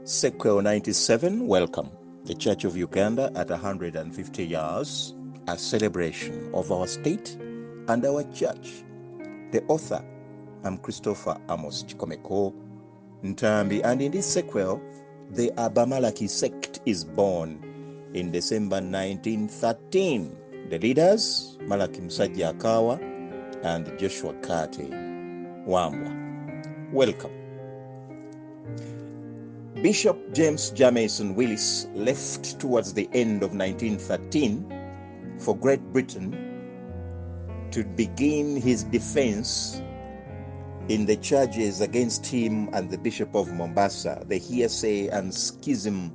Sequel 97, welcome. The Church of Uganda at 150 years, a celebration of our state and our church. The author, I'm Christopher Amos Chikomeko Ntambi, and in this sequel, the Aba-Malaki Sect is born in December 1913. The leaders, Malaki Musajjakaawa and Joshua Kaate, Wambwa. Welcome. Bishop James Jamieson Willis left towards the end of 1913 for Great Britain to begin his defense in the charges against him and the Bishop of Mombasa, the hearsay and schism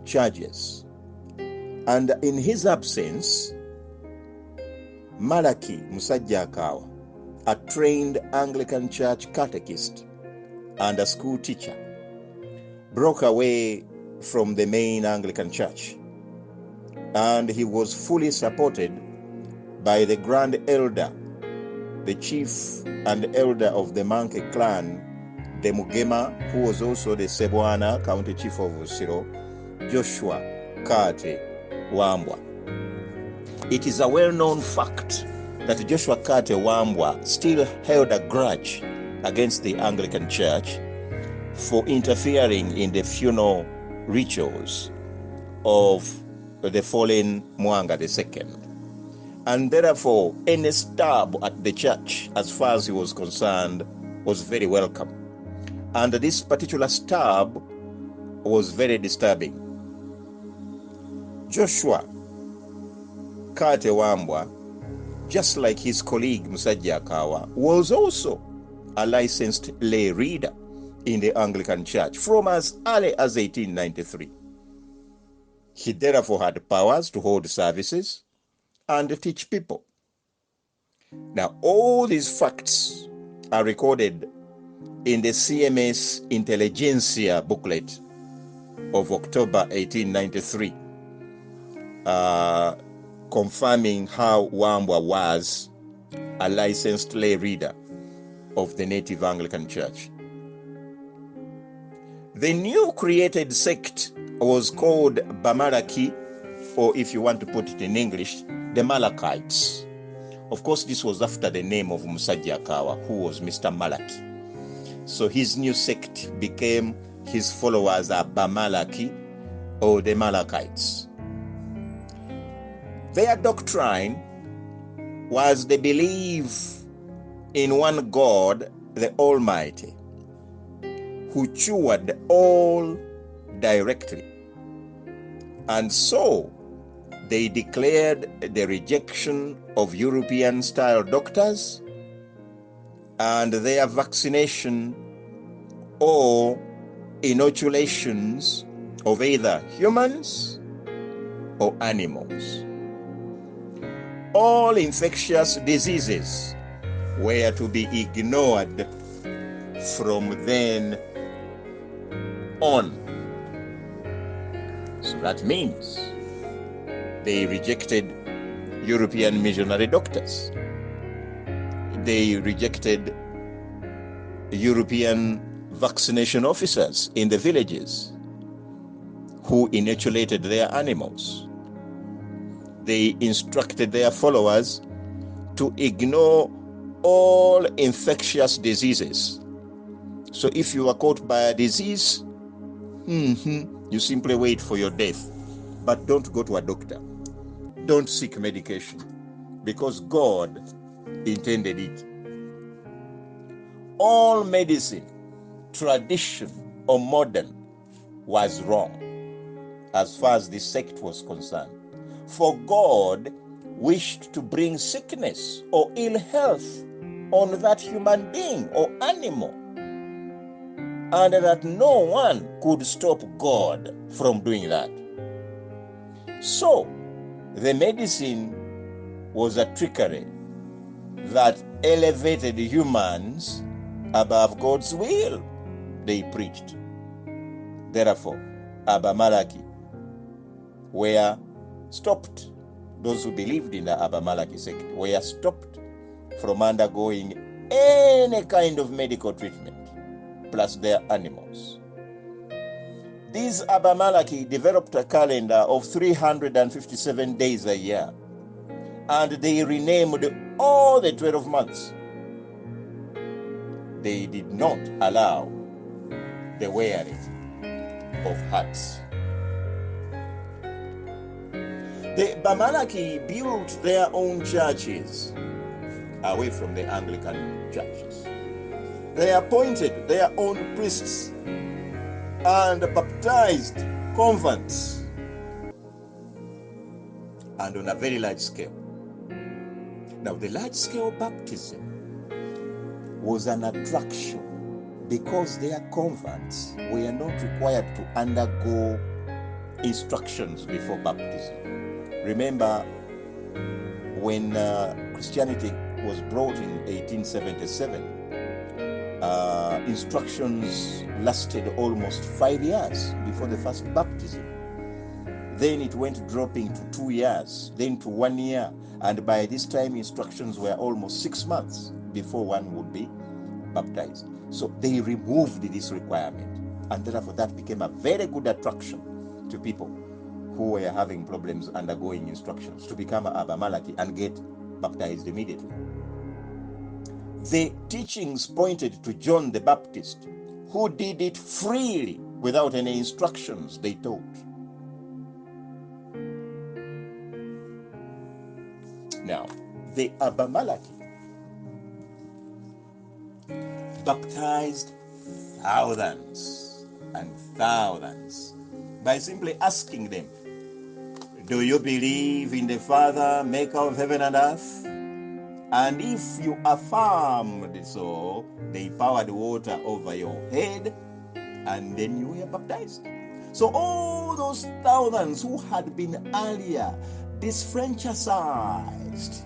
charges. And in his absence, Malaki Musajjakaawa, a trained Anglican church catechist and a school teacher, broke away from the main Anglican church, and he was fully supported by the Grand Elder, the chief and elder of the Manke clan, the Mugema, who was also the Sebwana County Chief of Usiro, Joshua Kaate Wambwa. It is a well-known fact that Joshua Kaate Wambwa still held a grudge against the Anglican Church for interfering in the funeral rituals of the fallen Mwanga II. And therefore, any stab at the church, as far as he was concerned, was very welcome. And this particular stab was very disturbing. Joshua Kaate Wambwa, just like his colleague Musajjakaawa, was also a licensed lay reader in the Anglican Church from as early as 1893. He therefore had powers to hold services and teach people. Now, all these facts are recorded in the CMS Intelligentsia booklet of October 1893, confirming how Wambwa was a licensed lay reader of the native Anglican Church. The new created sect was called Aba-Malaki, or if you want to put it in English, the Malachites. Of course, this was after the name of Musajjakaawa, who was Mr. Malaki. So his new sect became his followers Aba-Malaki, or the Malachites. Their doctrine was the belief in one God, the Almighty, who cured all directly. And so they declared the rejection of European-style doctors and their vaccination or inoculations of either humans or animals. All infectious diseases were to be ignored from then on. So that means they rejected European missionary doctors. They rejected European vaccination officers in the villages who inoculated their animals. They instructed their followers to ignore all infectious diseases. So if you are caught by a disease, you simply wait for your death. But don't go to a doctor. Don't seek medication, because God intended it. All medicine, tradition or modern, was wrong as far as the sect was concerned. For God wished to bring sickness or ill health on that human being or animal, and that no one could stop God from doing that. So, the medicine was a trickery that elevated humans above God's will, they preached. Therefore, Aba-Malaki were stopped. Those who believed in the Aba-Malaki sect were stopped from undergoing any kind of medical treatment, plus their animals. These Aba-Malaki developed a calendar of 357 days a year, and they renamed all the 12 months. They did not allow the wearing of hats. The Aba-Malaki built their own churches away from the Anglican churches. They appointed their own priests and baptized converts, and on a very large scale. Now, the large-scale baptism was an attraction because their converts were not required to undergo instructions before baptism. Remember, when Christianity was brought in 1877, instructions lasted almost 5 years before the first baptism. Then it went dropping to 2 years, then to 1 year, and by this time instructions were almost 6 months before one would be baptized. So they removed this requirement, and therefore that became a very good attraction to people who were having problems undergoing instructions to become Aba-Malaki and get baptized immediately. The teachings pointed to John the Baptist, who did it freely without any instructions they taught. Now, the Aba-Malaki baptized thousands and thousands by simply asking them, "Do you believe in the Father, maker of heaven and earth?" And if you affirmed so, they poured water over your head, and then you were baptized. So all those thousands who had been earlier disfranchised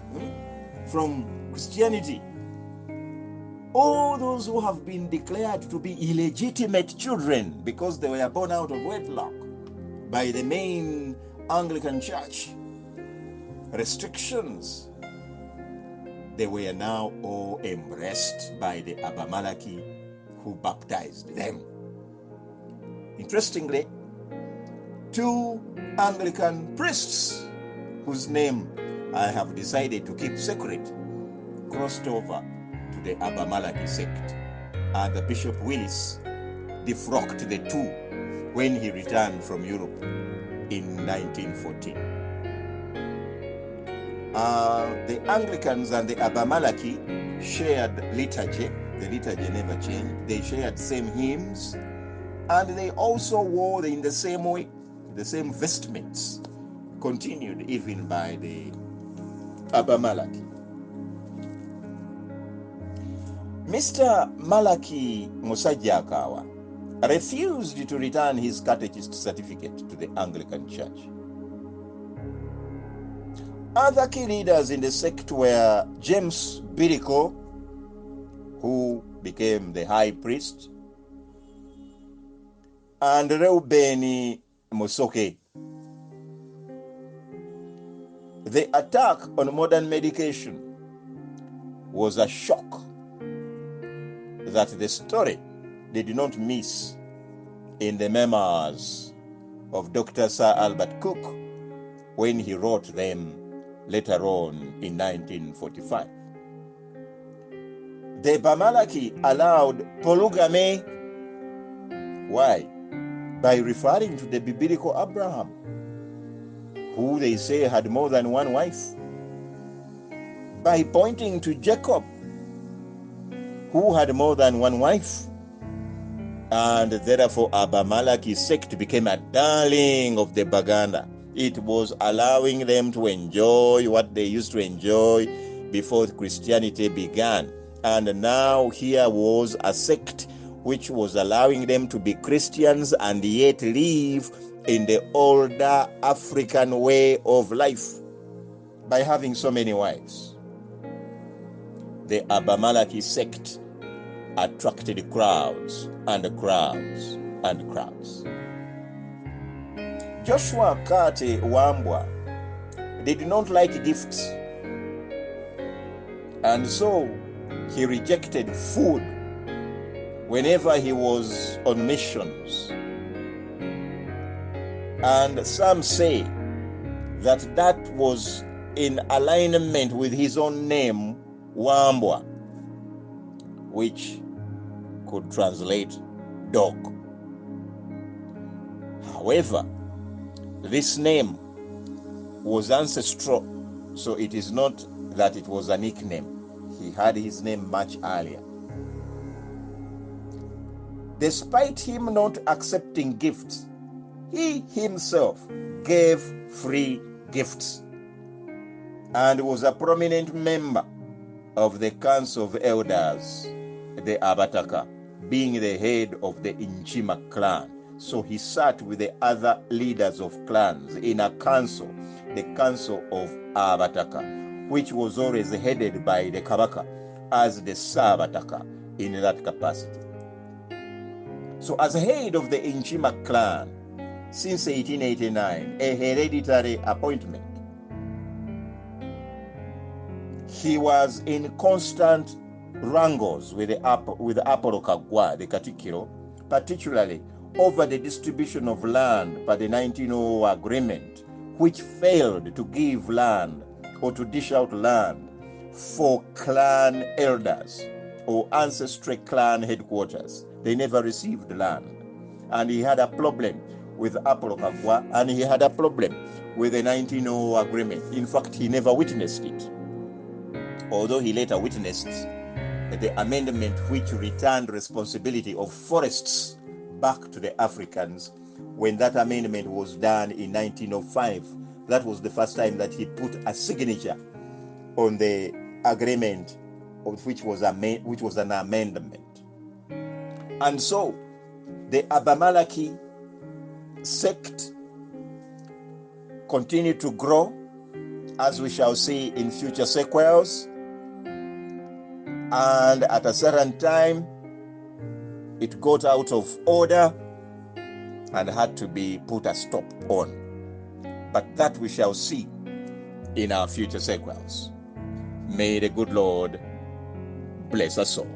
from Christianity, all those who have been declared to be illegitimate children because they were born out of wedlock by the main Anglican Church restrictions, they were now all embraced by the Aba-Malaki who baptized them. Interestingly, 2 Anglican priests, whose name I have decided to keep secret, crossed over to the Aba-Malaki sect, and the Bishop Willis defrocked the 2 when he returned from Europe in 1914. The Anglicans and the Aba-Malaki shared liturgy. The liturgy never changed. They shared same hymns, and they also wore in the same way, the same vestments, continued even by the Aba-Malaki. Mr. Malaki Musajjakaawa refused to return his catechist certificate to the Anglican Church. Other key leaders in the sect were James Biriko, who became the high priest, and Reuben Musoke. The attack on modern medication was a shock that the story did not miss in the memoirs of Dr. Sir Albert Cook when he wrote them later on in 1945. The Aba-Malaki allowed polygamy. Why? By referring to the biblical Abraham, who they say had more than one wife. By pointing to Jacob, who had more than one wife. And therefore Aba-Malaki sect became a darling of the Baganda. It was allowing them to enjoy what they used to enjoy before Christianity began. And now here was a sect which was allowing them to be Christians and yet live in the older African way of life by having so many wives. The Aba-Malaki sect attracted crowds and crowds and crowds. Joshua Kaate Wambwa did not like gifts, and so he rejected food whenever he was on missions. And some say that that was in alignment with his own name, Wambwa, which could translate dog. However, this name was ancestral, so it is not that it was a nickname. He had his name much earlier. Despite him not accepting gifts, he himself gave free gifts and was a prominent member of the Council of Elders, the Abataka, being the head of the Inchima clan. So he sat with the other leaders of clans in a council, the Council of Abataka, which was always headed by the Kabaka as the Sabataka in that capacity. So as head of the Inchima clan, since 1889, a hereditary appointment, he was in constant wrangles with Aba-Malaki, the Katikiro, particularly over the distribution of land by the 1900 agreement, which failed to give land or to dish out land for clan elders or ancestral clan headquarters. They never received land. And he had a problem with Aba-Malaki, and he had a problem with the 1900 agreement. In fact, he never witnessed it, although he later witnessed the amendment which returned responsibility of forests back to the Africans. When that amendment was done in 1905, that was the first time that he put a signature on the agreement, which was an amendment. And so the Aba-Malaki sect continued to grow, as we shall see in future sequels. And at a certain time, it got out of order and had to be put a stop on. But that we shall see in our future sequels. May the good Lord bless us all.